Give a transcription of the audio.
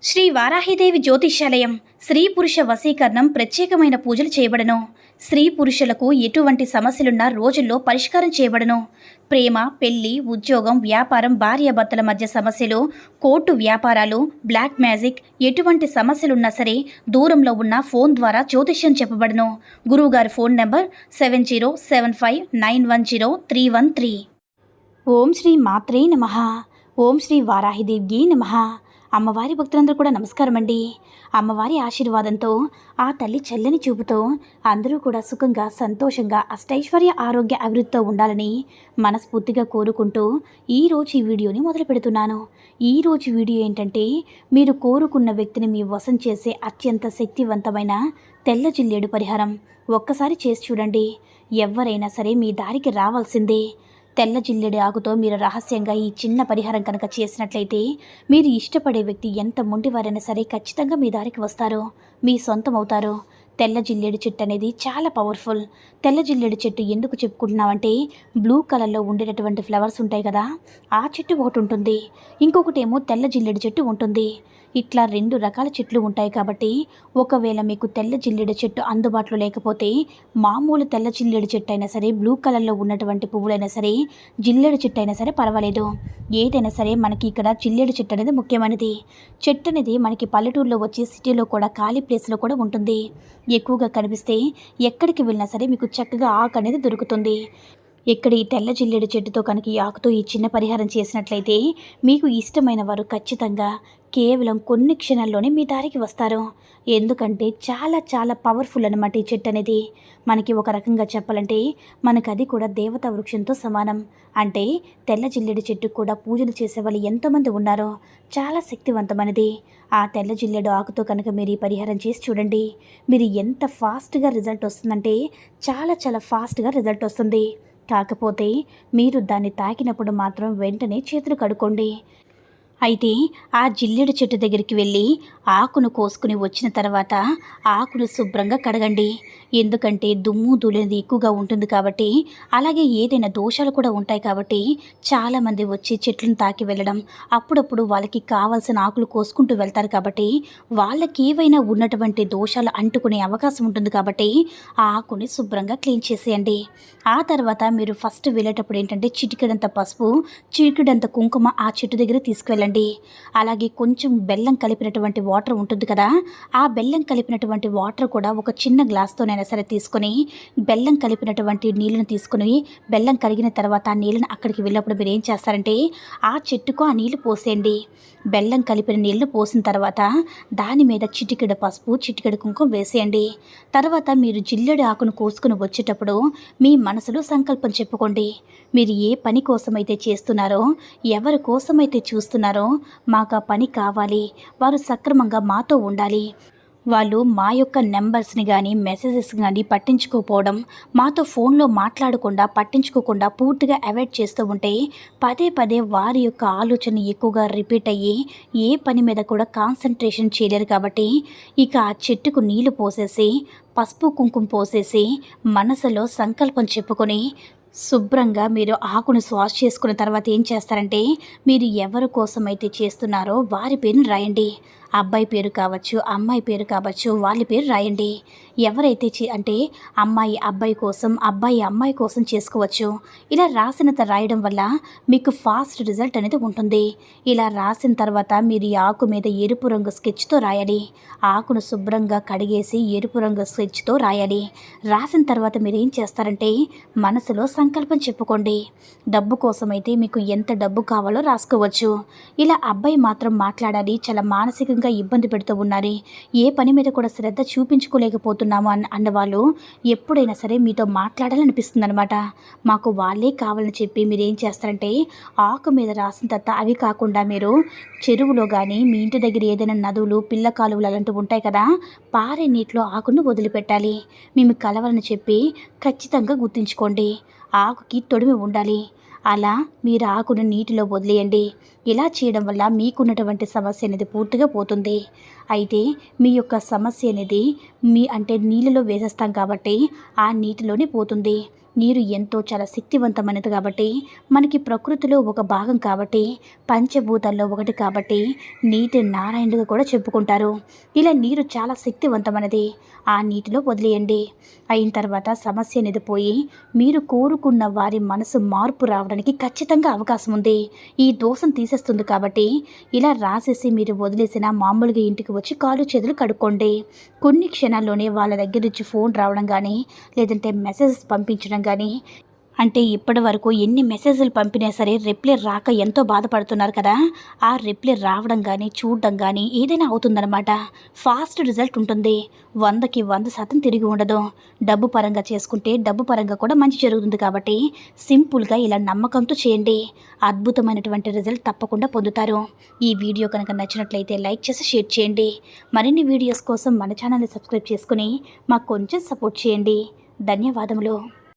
శ్రీ వారాహిదేవి జ్యోతిష్యాలయం స్త్రీ పురుష వశీకరణం ప్రత్యేకమైన పూజలు చేయబడను. స్త్రీ పురుషులకు ఎటువంటి సమస్యలున్నా రోజుల్లో పరిష్కారం చేయబడను. ప్రేమ, పెళ్లి, ఉద్యోగం, వ్యాపారం, భార్యాభర్తల మధ్య సమస్యలు, కోర్టు వ్యాపారాలు, బ్లాక్ మ్యాజిక్, ఎటువంటి సమస్యలున్నా సరే దూరంలో ఉన్న ఫోన్ ద్వారా జ్యోతిష్యం చెప్పబడను. గురువుగారి ఫోన్ నంబర్ 7075910313. ఓం శ్రీ మాత్రే నమః. ఓం శ్రీ వారాహిదేవ్యే నమః. అమ్మవారి భక్తులందరూ కూడా నమస్కారం అండి. అమ్మవారి ఆశీర్వాదంతో, ఆ తల్లి చల్లని చూపుతో అందరూ కూడా సుఖంగా, సంతోషంగా, అష్టైశ్వర్య, ఆరోగ్య, అభివృద్ధితో ఉండాలని మనస్ఫూర్తిగా కోరుకుంటూ ఈరోజు ఈ వీడియోని మొదలు పెడుతున్నాను. ఈరోజు వీడియో ఏంటంటే, మీరు కోరుకున్న వ్యక్తిని మీ వశం చేసే అత్యంత శక్తివంతమైన తెల్ల జిల్లేడు పరిహారం. ఒక్కసారి చేసి చూడండి. ఎవరైనా సరే మీ దారికి రావాల్సిందే. తెల్ల జిల్లేడు ఆకుతో మీరు రహస్యంగా ఈ చిన్న పరిహారం కనుక చేసినట్లయితే మీరు ఇష్టపడే వ్యక్తి ఎంత మొండివారైనా సరే ఖచ్చితంగా మీ దారికి వస్తారు, మీ సొంతం అవుతారు. తెల్ల జిల్లేడు చెట్టు అనేది చాలా పవర్ఫుల్. తెల్ల జిల్లేడు చెట్టు ఎందుకు చెప్పుకుంటున్నామంటే, బ్లూ కలర్లో ఉండేటటువంటి ఫ్లవర్స్ ఉంటాయి కదా, ఆ చెట్టు ఒకటి ఉంటుంది, ఇంకొకటేమో తెల్ల జిల్లేడు చెట్టు ఉంటుంది. ఇట్లా 2 రకాల చెట్లు ఉంటాయి. కాబట్టి ఒకవేళ మీకు తెల్ల జిల్లేడు చెట్టు అందుబాటులో లేకపోతే మామూలు తెల్ల జిల్లేడు చెట్టు అయినా సరే, బ్లూ కలర్లో ఉన్నటువంటి పువ్వులైనా సరే, జిల్లేడు చెట్టు అయినా సరే పర్వాలేదు. ఏదైనా సరే మనకి ఇక్కడ జిల్లేడు చెట్టు అనేది ముఖ్యమైనది. చెట్టు అనేది మనకి పల్లెటూరులో వచ్చి సిటీలో కూడా ఖాళీ ప్లేస్లో కూడా ఉంటుంది. ఎక్కువగా కనిపిస్తే ఎక్కడికి వెళ్ళినా సరే మీకు చక్కగా ఆకు అనేది దొరుకుతుంది. ఇక్కడ ఈ తెల్ల జిల్లేడు చెట్టుతో కనుక ఈ ఆకుతో ఈ చిన్న పరిహారం చేసినట్లయితే మీకు ఇష్టమైన వారు ఖచ్చితంగా కేవలం కొన్ని క్షణాల్లోనే మీ దారికి వస్తారు. ఎందుకంటే చాలా చాలా పవర్ఫుల్ అన్నమాట ఈ చెట్టు అనేది. మనకి ఒక రకంగా చెప్పాలంటే మనకు అది కూడా దేవతా వృక్షంతో సమానం. అంటే తెల్ల జిల్లేడు చెట్టు కూడా పూజలు చేసేవాళ్ళు ఎంతోమంది ఉన్నారో, చాలా శక్తివంతమైనది. ఆ తెల్ల జిల్లేడు ఆకుతో కనుక మీరు ఈ పరిహారం చేసి చూడండి. మీరు ఎంత ఫాస్ట్గా రిజల్ట్ వస్తుందంటే చాలా చాలా ఫాస్ట్గా రిజల్ట్ వస్తుంది. కాకపోతే మీరు దాన్ని తాకినప్పుడు మాత్రం వెంటనే చేతులు కడుక్కోండి. అయితే ఆ జిల్లేడు చెట్టు దగ్గరికి వెళ్ళి ఆకును కోసుకుని వచ్చిన తర్వాత ఆకును శుభ్రంగా కడగండి. ఎందుకంటే దుమ్ము ధూళి ఎక్కువగా ఉంటుంది కాబట్టి, అలాగే ఏదైనా దోషాలు కూడా ఉంటాయి కాబట్టి చాలామంది వచ్చి చెట్లను తాకి వెళ్ళడం, అప్పుడప్పుడు వాళ్ళకి కావాల్సిన ఆకులు కోసుకుంటూ వెళ్తారు. కాబట్టి వాళ్ళకి ఏవైనా ఉన్నటువంటి దోషాలు అంటుకునే అవకాశం ఉంటుంది. కాబట్టి ఆ ఆకుని శుభ్రంగా క్లీన్ చేసేయండి. ఆ తర్వాత మీరు ఫస్ట్ వెళ్ళేటప్పుడు ఏంటంటే చిటికెడంత పసుపు, చిటికెడంత కుంకుమ ఆ చెట్టు దగ్గర తీసుకువెళ్ళండి. అలాగే కొంచెం బెల్లం కలిపినటువంటి వాటర్ ఉంటుంది కదా, ఆ బెల్లం కలిపినటువంటి వాటర్ కూడా ఒక చిన్న గ్లాస్తోనైనా సరే తీసుకొని, బెల్లం కలిపినటువంటి నీళ్ళను తీసుకుని, బెల్లం కరిగిన తర్వాత ఆ నీళ్ళని అక్కడికి వెళ్ళినప్పుడు మీరు ఏం చేస్తారంటే ఆ చెట్టుకు ఆ నీళ్లు పోసేయండి. బెల్లం కలిపిన నీళ్లు పోసిన తర్వాత దాని మీద చిటికెడ పసుపు, చిటికెడ కుంకుమ వేసేయండి. తర్వాత మీరు జిల్లేడు ఆకును కోసుకుని వచ్చేటప్పుడు మీ మనసులో సంకల్పం చెప్పుకోండి. మీరు ఏ పని కోసమైతే చేస్తున్నారో, ఎవరి కోసమైతే చూస్తున్నారో, మాకు ఆ పని కావాలి, వారు సక్రమంగా మాతో ఉండాలి, వాళ్ళు మా యొక్క నెంబర్స్ని కానీ మెసేజెస్ కానీ పట్టించుకోకపోవడం, మాతో ఫోన్లో మాట్లాడకుండా పట్టించుకోకుండా పూర్తిగా అవాయిడ్ చేస్తూ ఉంటే పదే పదే వారి యొక్క ఆలోచన ఎక్కువగా రిపీట్ అయ్యి ఏ పని మీద కూడా కాన్సన్ట్రేషన్ చేయలేరు. కాబట్టి ఇక ఆ చెట్టుకు నీళ్లు పోసేసి, పసుపు కుంకుమ పోసేసి, మనసులో సంకల్పం చెప్పుకొని శుభ్రంగా మీరు ఆకును వాష్ చేసుకున్న తర్వాత ఏం చేస్తారంటే, మీరు ఎవరి కోసమైతే చేస్తున్నారో వారి పేరుని రాయండి. అబ్బాయి పేరు కావచ్చు, అమ్మాయి పేరు కావచ్చు, వాళ్ళ పేరు రాయండి. ఎవరైతే అంటే అమ్మాయి అబ్బాయి కోసం, అబ్బాయి అమ్మాయి కోసం చేసుకోవచ్చు. ఇలా రాయడం వల్ల మీకు ఫాస్ట్ రిజల్ట్ అనేది ఉంటుంది. ఇలా రాసిన తర్వాత మీరు ఈ ఆకు మీద ఎరుపు రంగు స్కెచ్తో రాయాలి. ఆకును శుభ్రంగా కడిగేసి ఎరుపు రంగు స్కెచ్తో రాయాలి. రాసిన తర్వాత మీరు ఏం చేస్తారంటే మనసులో సంకల్పం చెప్పుకోండి. డబ్బు కోసమైతే మీకు ఎంత డబ్బు కావాలో రాసుకోవచ్చు. ఇలా అబ్బాయి మాత్రం మాట్లాడాలి, చాలా మానసికంగా ఇబ్బంది పెడుతూ ఉన్నారు, ఏ పని మీద కూడా శ్రద్ధ చూపించుకోలేకపోతున్నాము అన్నవాళ్ళు ఎప్పుడైనా సరే మీతో మాట్లాడాలనిపిస్తుంది అనమాట. మాకు వాళ్ళే కావాలని చెప్పి మీరు ఏం చేస్తారంటే ఆకు మీద రాసిన తర్వాత అవి కాకుండా మీరు చెరువులో కానీ, మీ ఇంటి దగ్గర ఏదైనా నదులు, పిల్ల కాలువలు అలాంటివి ఉంటాయి కదా, పారే నీటిలో ఆకును వదిలిపెట్టాలి. మేము కలవాలని చెప్పి ఖచ్చితంగా గుర్తుంచుకోండి. ఆకుకి తొడిమి ఉండాలి. అలా మీరు ఆకును నీటిలో వదిలేయండి. ఇలా చేయడం వల్ల మీకున్నటువంటి సమస్య అనేది పూర్తిగా పోతుంది. అయితే మీ యొక్క సమస్య అనేది నీళ్ళలో వేసేస్తాం కాబట్టి ఆ నీటిలోనే పోతుంది. నీరు ఎంతో చాలా శక్తివంతమైనది కాబట్టి, మనకి ప్రకృతిలో ఒక భాగం కాబట్టి, పంచభూతాల్లో ఒకటి కాబట్టి నీటి నారాయణుడిగా కూడా చెప్పుకుంటారు. ఇలా నీరు చాలా శక్తివంతమైనది. ఆ నీటిలో వదిలేయండి. అయిన తర్వాత సమస్య అనేది పోయి మీరు కోరుకున్న వారి మనసు మార్పు రావడానికి ఖచ్చితంగా అవకాశం ఉంది. ఈ దోషం తీసేస్తుంది కాబట్టి ఇలా రాసేసి మీరు వదిలేసిన మామూలుగా ఇంటికి వచ్చి కాళ్ళు చేతులు కడుక్కోండి. కొన్ని క్షణాల్లోనే వాళ్ళ దగ్గర నుంచి ఫోన్ రావడం కానీ, లేదంటే మెసేజెస్ పంపించడం కానీ, అంటే ఇప్పటి వరకు ఎన్ని మెసేజ్లు పంపినా సరే రిప్లై రాక ఎంతో బాధపడుతున్నారు కదా, ఆ రిప్లై రావడం కానీ చూడడం కానీ ఏదైనా అవుతుందన్నమాట. ఫాస్ట్ రిజల్ట్ ఉంటుంది. 100కి 100% తిరిగి ఉండదు. డబ్బు పరంగా చేసుకుంటే డబ్బు పరంగా కూడా మంచి జరుగుతుంది కాబట్టి సింపుల్గా ఇలా నమ్మకంతో చేయండి. అద్భుతమైనటువంటి రిజల్ట్ తప్పకుండా పొందుతారు. ఈ వీడియో కనుక నచ్చినట్లయితే లైక్ చేసి షేర్ చేయండి. మరిన్ని వీడియోస్ కోసం మన ఛానల్ని సబ్స్క్రైబ్ చేసుకుని మాకు కొంచెం సపోర్ట్ చేయండి. ధన్యవాదములు.